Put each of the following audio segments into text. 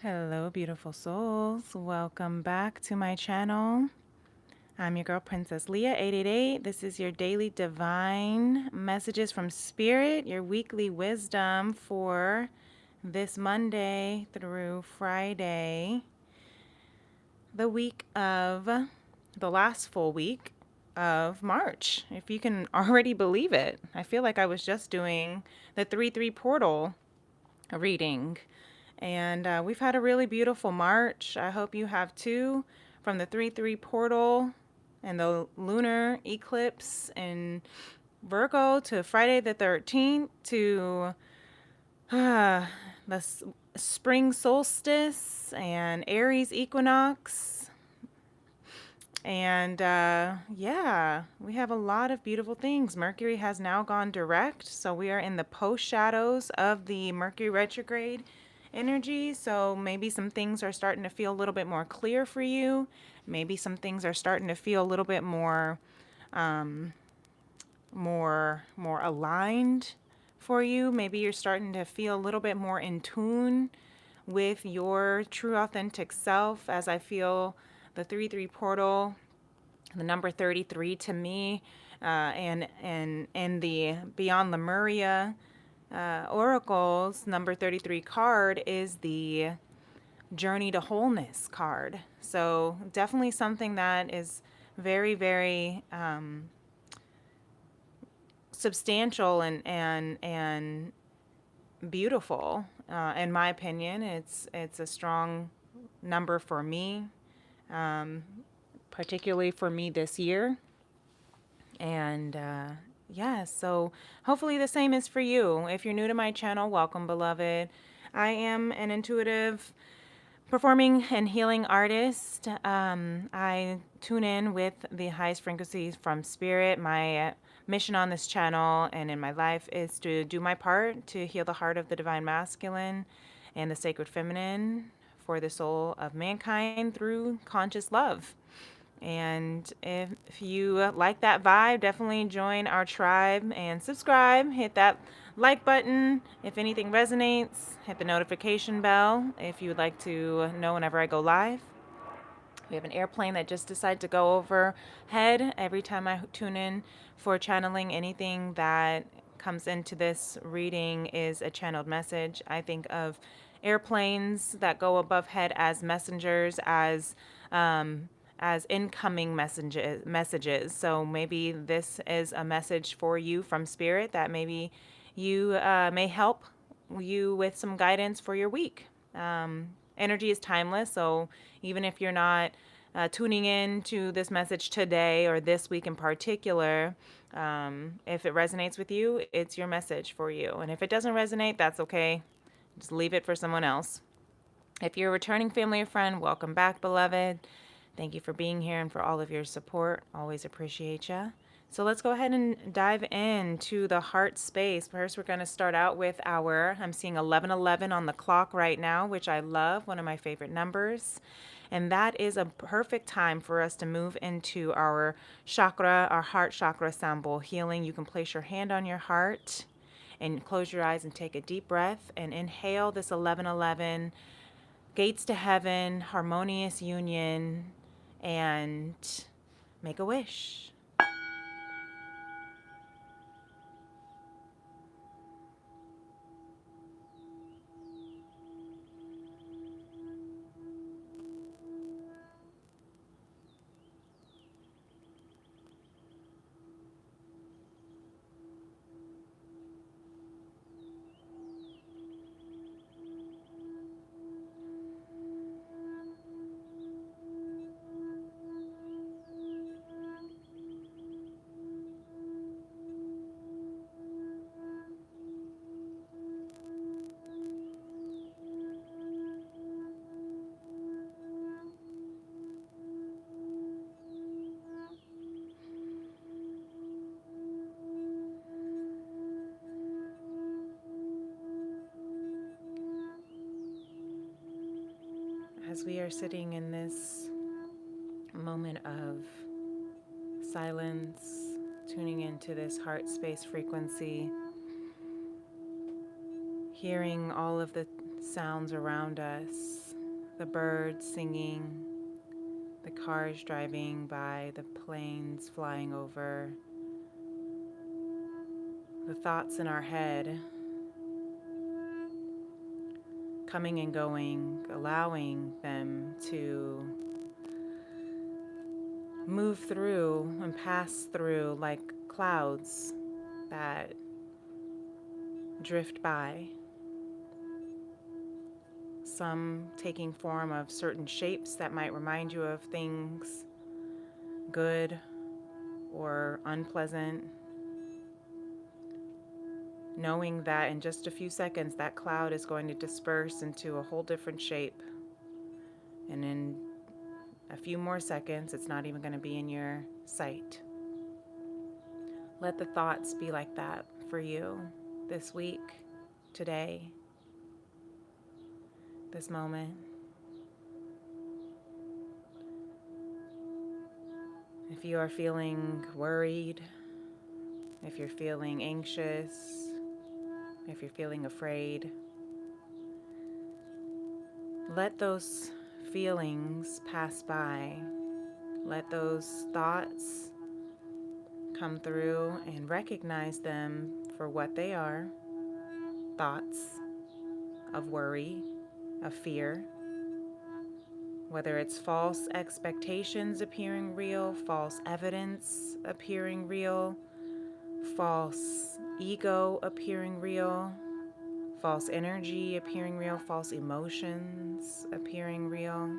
Hello, beautiful souls. Welcome back to my channel. I'm your girl, Princess Leah, 888. This is your daily divine messages from Spirit, your weekly wisdom for this Monday through Friday, the week of the last full week of March, if you can already believe it. I feel like I was just doing the 3-3 portal reading. And we've had a really beautiful March. I hope you have too. From the 3-3 portal and the lunar eclipse in Virgo to Friday the 13th to the spring solstice and Aries equinox. And yeah, we have a lot of beautiful things. Mercury has now gone direct, so we are in the post shadows of the Mercury retrograde energy. So maybe some things are starting to feel a little bit more clear for you. Maybe some things are starting to feel a little bit more aligned for you. Maybe you're starting to feel a little bit more in tune with your true authentic self, as I feel the 3-3 portal, the number 33 to me, and the Beyond Lemuria oracles, number 33 card is the Journey to Wholeness card. So definitely something that is very, very substantial and beautiful. In my opinion, it's a strong number for me, particularly for me this year. And yeah, so hopefully the same is for you. If you're new to my channel, welcome, beloved. I am an intuitive performing and healing artist. I tune in with the highest frequencies from spirit. My mission on this channel and in my life is to do my part to heal the heart of the divine masculine and the sacred feminine for the soul of mankind through conscious love. And if you like that vibe, definitely join our tribe and subscribe. Hit that like button. If anything resonates, hit the notification bell if you would like to know whenever I go live. We have an airplane that just decided to go overhead every time I tune in for channeling. Anything that comes into this reading is a channeled message. I think of airplanes that go above head as messengers, as incoming messages. So maybe this is a message for you from spirit that maybe you may help you with some guidance for your week. Energy is timeless, so even if you're not tuning in to this message today or this week in particular, if it resonates with you, it's your message for you. And if it doesn't resonate, that's okay. Just leave it for someone else. If you're a returning family or friend, welcome back, beloved. Thank you for being here and for all of your support. Always appreciate you. So let's go ahead and dive into the heart space. First, we're going to start out with I'm seeing 1111 on the clock right now, which I love, one of my favorite numbers. And that is a perfect time for us to move into our chakra, our heart chakra sound bowl healing. You can place your hand on your heart and close your eyes and take a deep breath and inhale this 1111, gates to heaven, harmonious union, and make a wish. As we are sitting in this moment of silence, tuning into this heart space frequency, hearing all of the sounds around us, the birds singing, the cars driving by, the planes flying over, the thoughts in our head coming and going, allowing them to move through and pass through like clouds that drift by. Some taking form of certain shapes that might remind you of things good or unpleasant. Knowing that in just a few seconds that cloud is going to disperse into a whole different shape. And in a few more seconds, it's not even going to be in your sight. Let the thoughts be like that for you this week, today, this moment. If you are feeling worried, if you're feeling anxious, if you're feeling afraid, let those feelings pass by. Let those thoughts come through and recognize them for what they are. Thoughts of worry, of fear. Whether it's false expectations appearing real, false evidence appearing real, false ego appearing real, false energy appearing real, false emotions appearing real.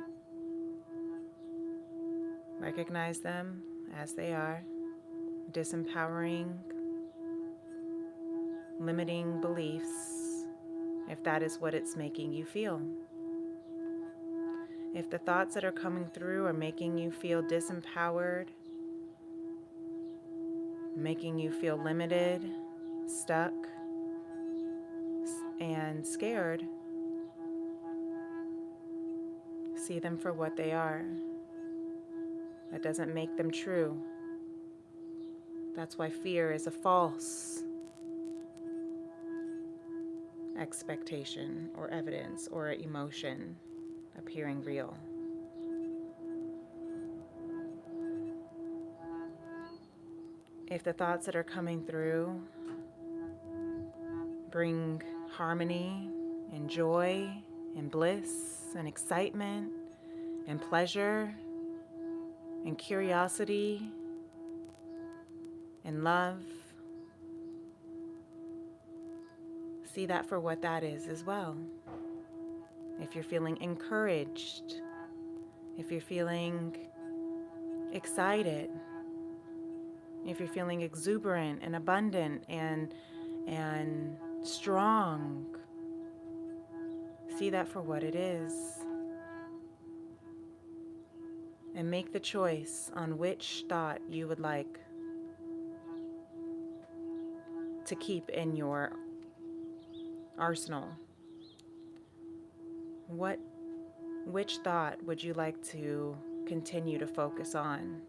Recognize them as they are. Disempowering, limiting beliefs, if that is what it's making you feel. If the thoughts that are coming through are making you feel disempowered, making you feel limited, stuck, and scared, see them for what they are. That doesn't make them true. That's why fear is a false expectation or evidence or emotion appearing real. If the thoughts that are coming through bring harmony and joy and bliss and excitement and pleasure and curiosity and love, see that for what that is as well. If you're feeling encouraged, if you're feeling excited, if you're feeling exuberant and abundant and strong, see that for what it is. And make the choice on which thought you would like to keep in your arsenal. Which thought would you like to continue to focus on?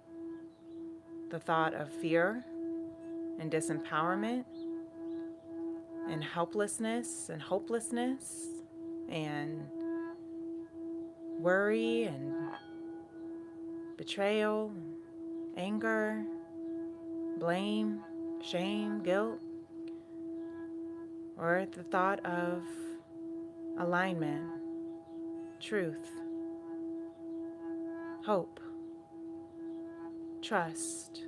The thought of fear and disempowerment and helplessness and hopelessness and worry and betrayal, anger, blame, shame, guilt, or the thought of alignment, truth, hope, trust.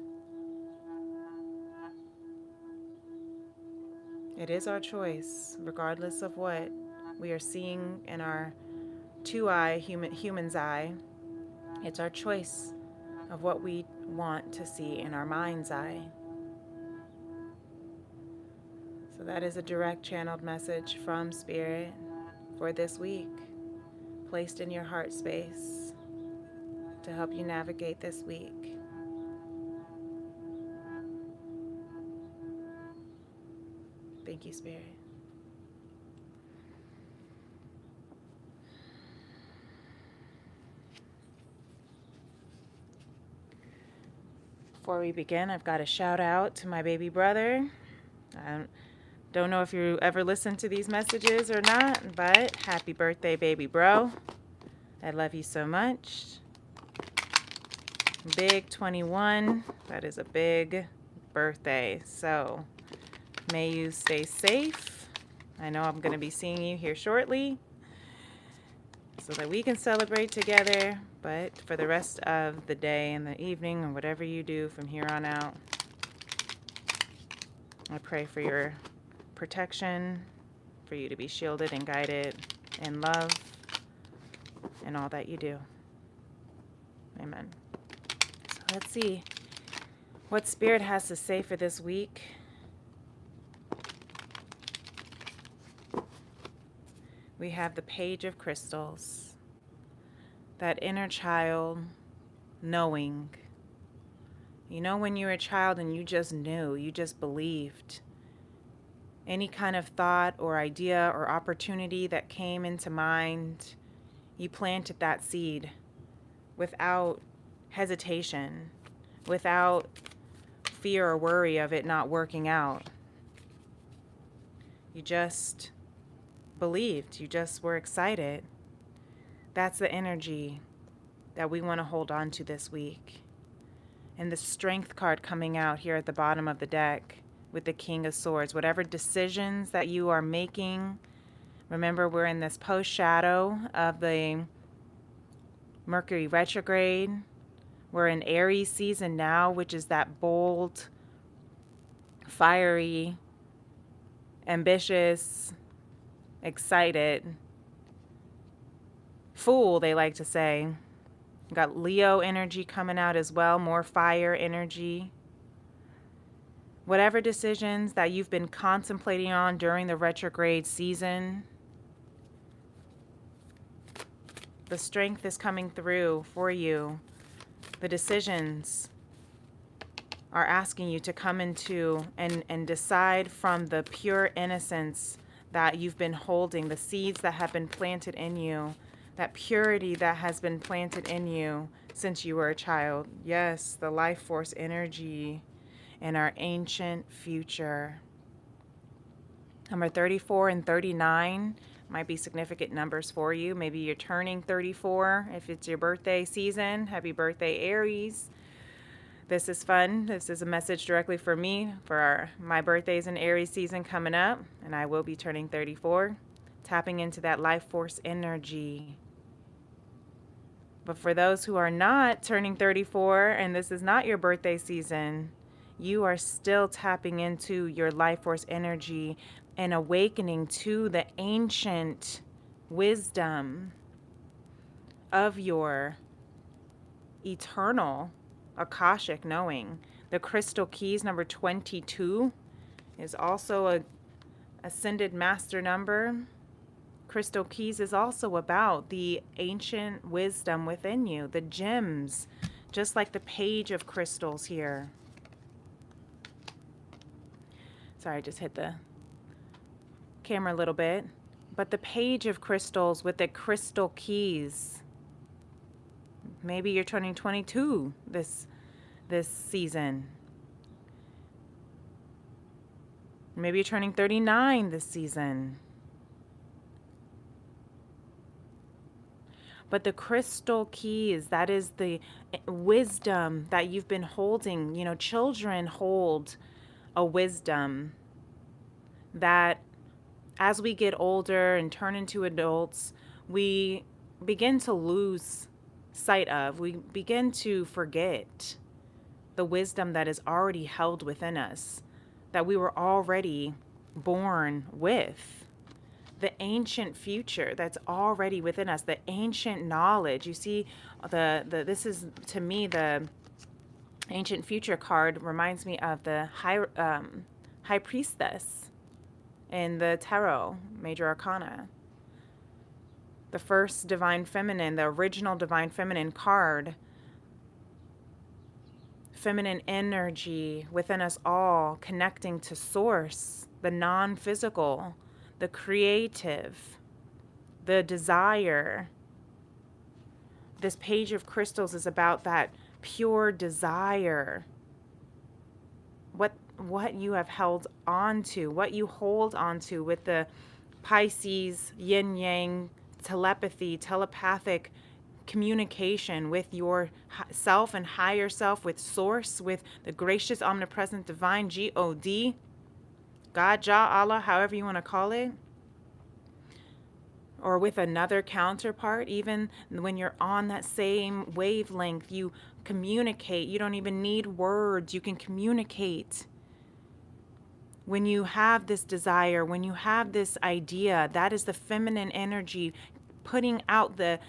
It is our choice, regardless of what we are seeing in our human's eye. It's our choice of what we want to see in our mind's eye. So that is a direct channeled message from Spirit for this week, placed in your heart space to help you navigate this week. Thank you, Spirit. Before we begin, I've got a shout out to my baby brother. I don't know if you ever listen to these messages or not, but happy birthday, baby bro. I love you so much. Big 21. That is a big birthday. So may you stay safe. I know I'm going to be seeing you here shortly so that we can celebrate together. But for the rest of the day and the evening or whatever you do from here on out, I pray for your protection, for you to be shielded and guided in love in all that you do. Amen. So let's see what Spirit has to say for this week. We have the Page of Crystals, that inner child knowing. You know, when you were a child and you just knew, you just believed. Any kind of thought or idea or opportunity that came into mind, you planted that seed without hesitation, without fear or worry of it not working out. You just believed, you just were excited. That's the energy that we want to hold on to this week. And the Strength card coming out here at the bottom of the deck with the King of Swords. Whatever decisions that you are making, remember we're in this post-shadow of the Mercury retrograde. We're in Aries season now, which is that bold, fiery, ambitious, excited fool, they like to say. Got Leo energy coming out as well, more fire energy. Whatever decisions that you've been contemplating on during the retrograde season, the Strength is coming through for you. The decisions are asking you to come into and decide from the pure innocence that you've been holding, the seeds that have been planted in you, that purity that has been planted in you since you were a child. Yes, the life force energy in our ancient future. Number 34 and 39 might be significant numbers for you. Maybe you're turning 34 if it's your birthday season. Happy birthday, Aries. This is fun. This is a message directly for me for my birthdays in Aries season coming up, and I will be turning 34, tapping into that life force energy. But for those who are not turning 34 and this is not your birthday season, you are still tapping into your life force energy and awakening to the ancient wisdom of your eternal Akashic knowing. The crystal keys, number 22, is also a ascended master number. Crystal keys is also about the ancient wisdom within you, the gems, just like the Page of Crystals here. Sorry, I just hit the camera a little bit. But the Page of Crystals with the crystal keys. Maybe you're turning 22 this season. Maybe you're turning 39 this season. But the crystal keys, that is the wisdom that you've been holding. You know, children hold a wisdom that as we get older and turn into adults, we begin to lose sight of. We begin to forget the wisdom that is already held within us, that we were already born with. The ancient future that's already within us, the ancient knowledge. You see, this is, to me, the ancient future card reminds me of the high priestess in the tarot, major arcana. The first divine feminine, the original divine feminine card. Feminine energy within us all, connecting to source, the non-physical, the creative, the desire. This Page of Crystals is about that pure desire. What you have held on to, what you hold on to with the Pisces, yin yang, telepathy, telepathic communication with your self and higher self, with source, with the gracious, omnipresent, divine God, God, Jah, Allah, however you want to call it, or with another counterpart. Even when you're on that same wavelength, you communicate. You don't even need words. You can communicate. When you have this desire, when you have this idea, that is the feminine energy putting out the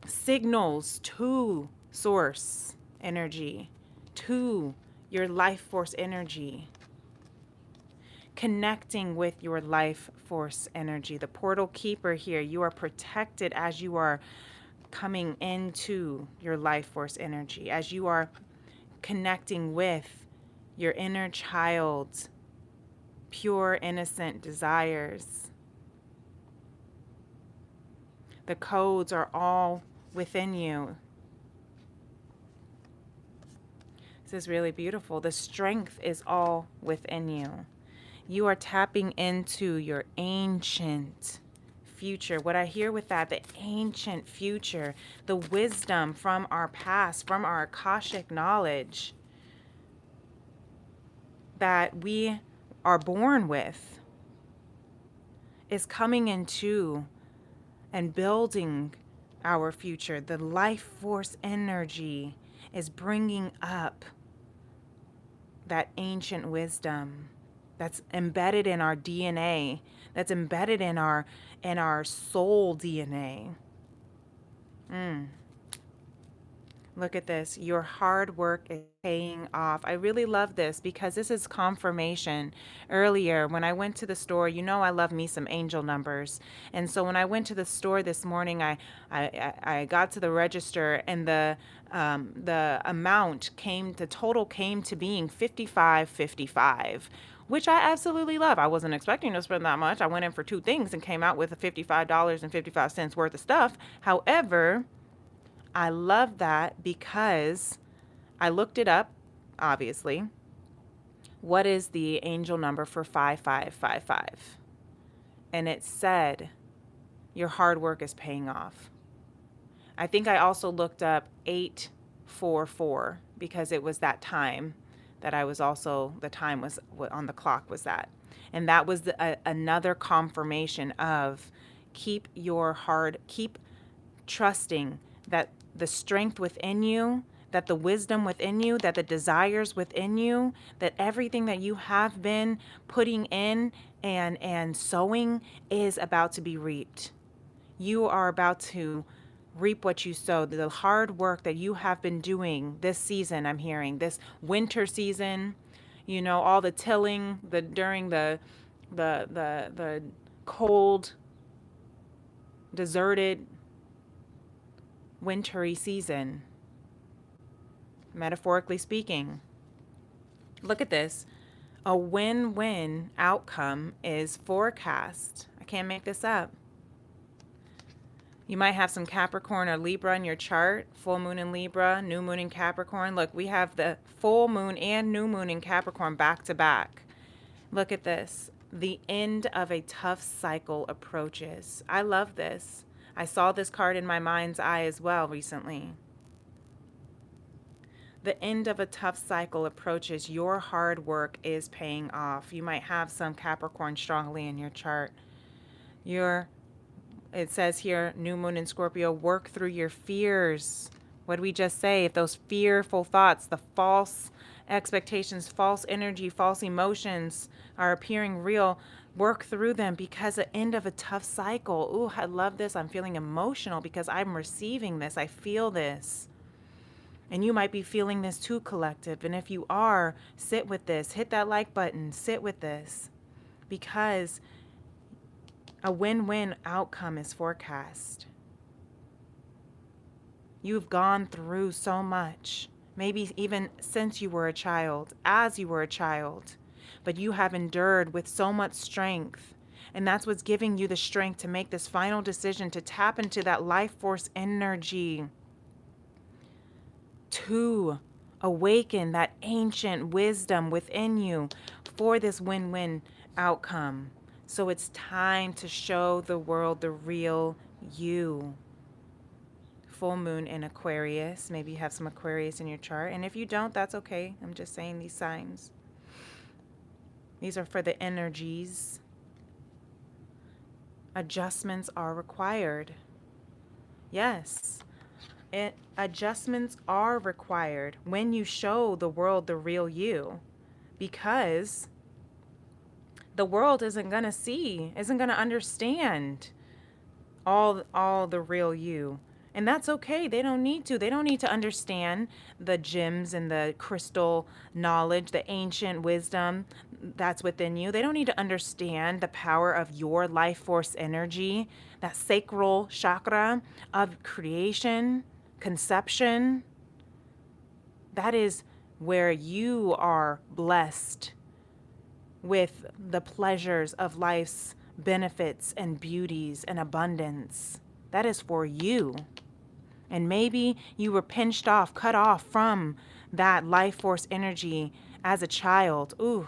signals to source energy, to your life force energy. Connecting with your life force energy. The portal keeper here, you are protected as you are coming into your life force energy, as you are connecting with your inner child's pure, innocent desires. The codes are all within you. This is really beautiful. The strength is all within you. You are tapping into your ancient future. What I hear with that, the ancient future, the wisdom from our past, from our Akashic knowledge that we are born with, is coming into and building our future. The life force energy is bringing up that ancient wisdom that's embedded in our DNA, that's embedded in our soul DNA. Look at this. Your hard work is paying off. I really love this because this is confirmation. Earlier, when I went to the store, you know I love me some angel numbers. And so when I went to the store this morning, I got to the register and the amount came, the total came to being 55.55, which I absolutely love. I wasn't expecting to spend that much. I went in for two things and came out with a $55.55 worth of stuff. However, I love that because I looked it up, obviously. What is the angel number for 5555? And it said, your hard work is paying off. I think I also looked up 844 because it was that time that I was also, the time was on the clock was that. And that was another confirmation of keep trusting that the strength within you, that the wisdom within you, that the desires within you, that everything that you have been putting in and sowing is about to be reaped. You are about to reap what you sow. The hard work that you have been doing this season, I'm hearing, this winter season, you know, all the tilling, during the cold, deserted, wintry season, metaphorically speaking. Look at this. A win-win outcome is forecast. I can't make this up. You might have some Capricorn or Libra in your chart, full moon in Libra, new moon in Capricorn. Look, we have the full moon and new moon in Capricorn back to back. Look at this. The end of a tough cycle approaches. I love this. I saw this card in my mind's eye as well recently. The end of a tough cycle approaches. Your hard work is paying off. You might have some Capricorn strongly in your chart. It says here, new moon in Scorpio, work through your fears. What did we just say? If those fearful thoughts, the false expectations, false energy, false emotions are appearing real, work through them because the end of a tough cycle. Ooh, I love this. I'm feeling emotional because I'm receiving this. I feel this. And you might be feeling this too, collective. And if you are, sit with this. Hit that like button. Sit with this. Because a win-win outcome is forecast. You've gone through so much. Maybe even since you were a child, as you were a child. But you have endured with so much strength. And that's what's giving you the strength to make this final decision to tap into that life force energy, to awaken that ancient wisdom within you for this win-win outcome. So it's time to show the world the real you. Full moon in Aquarius. Maybe you have some Aquarius in your chart. And if you don't, that's okay. I'm just saying these signs. These are for the energies. Adjustments are required. Yes. Adjustments are required when you show the world the real you, because the world isn't going to see, isn't going to understand all the real you. And that's okay. They don't need to. They don't need to understand the gems and the crystal knowledge, the ancient wisdom that's within you. They don't need to understand the power of your life force energy, that sacral chakra of creation, conception. That is where you are blessed with the pleasures of life's benefits and beauties and abundance. That is for you. And maybe you were pinched off, cut off from that life force energy as a child. Ooh,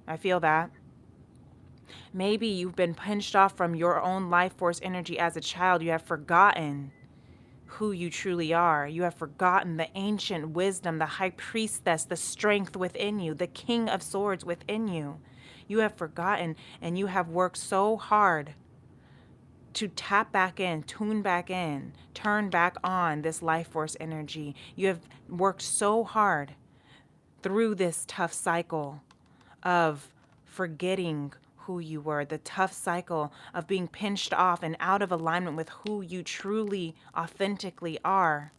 I feel that. Maybe you've been pinched off from your own life force energy as a child. You have forgotten who you truly are. You have forgotten the ancient wisdom, the high priestess, the strength within you, the king of swords within you. You have forgotten, and you have worked so hard to tap back in, tune back in, turn back on this life force energy. You have worked so hard through this tough cycle of forgetting who you were, the tough cycle of being pinched off and out of alignment with who you truly, authentically are.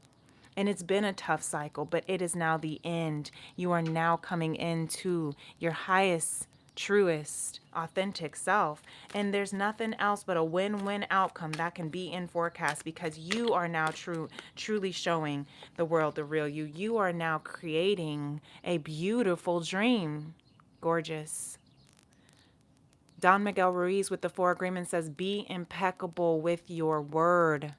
And it's been a tough cycle, but it is now the end. You are now coming into your highest, truest, authentic self. And there's nothing else but a win-win outcome that can be in forecast, because you are now truly showing the world the real you. You are now creating a beautiful dream. Gorgeous. Don Miguel Ruiz with the Four Agreements says, be impeccable with your word.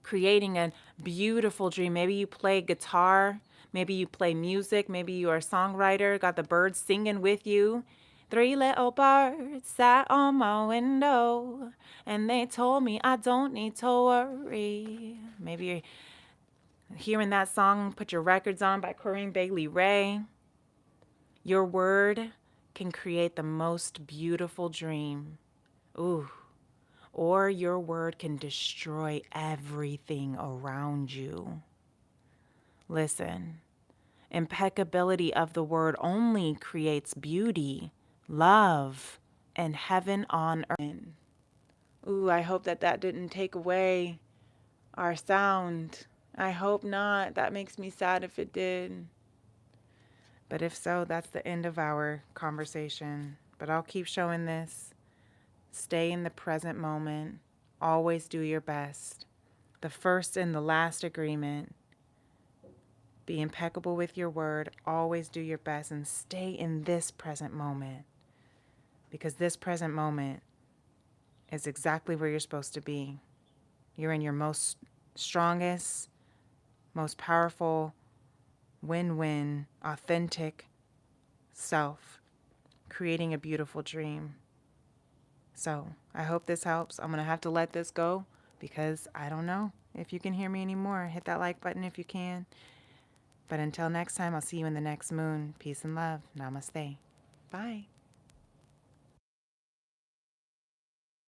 Creating a beautiful dream. Maybe you play guitar. Maybe you play music. Maybe you are a songwriter. Got the birds singing with you. 3 little birds sat on my window, and they told me I don't need to worry. Maybe you're hearing that song, Put Your Records On by Corinne Bailey Rae. Your word can create the most beautiful dream. Ooh. Or your word can destroy everything around you. Listen, impeccability of the word only creates beauty, love, and heaven on earth. Ooh, I hope that didn't take away our sound. I hope not. That makes me sad if it did. But if so, that's the end of our conversation. But I'll keep showing this. Stay in the present moment. Always do your best. The first and the last agreement. Be impeccable with your word. Always do your best and stay in this present moment. Because this present moment is exactly where you're supposed to be. You're in your most strongest, most powerful, win-win, authentic self, creating a beautiful dream. So I hope this helps. I'm going to have to let this go because I don't know if you can hear me anymore. Hit that like button if you can. But until next time, I'll see you in the next moon. Peace and love. Namaste. Bye.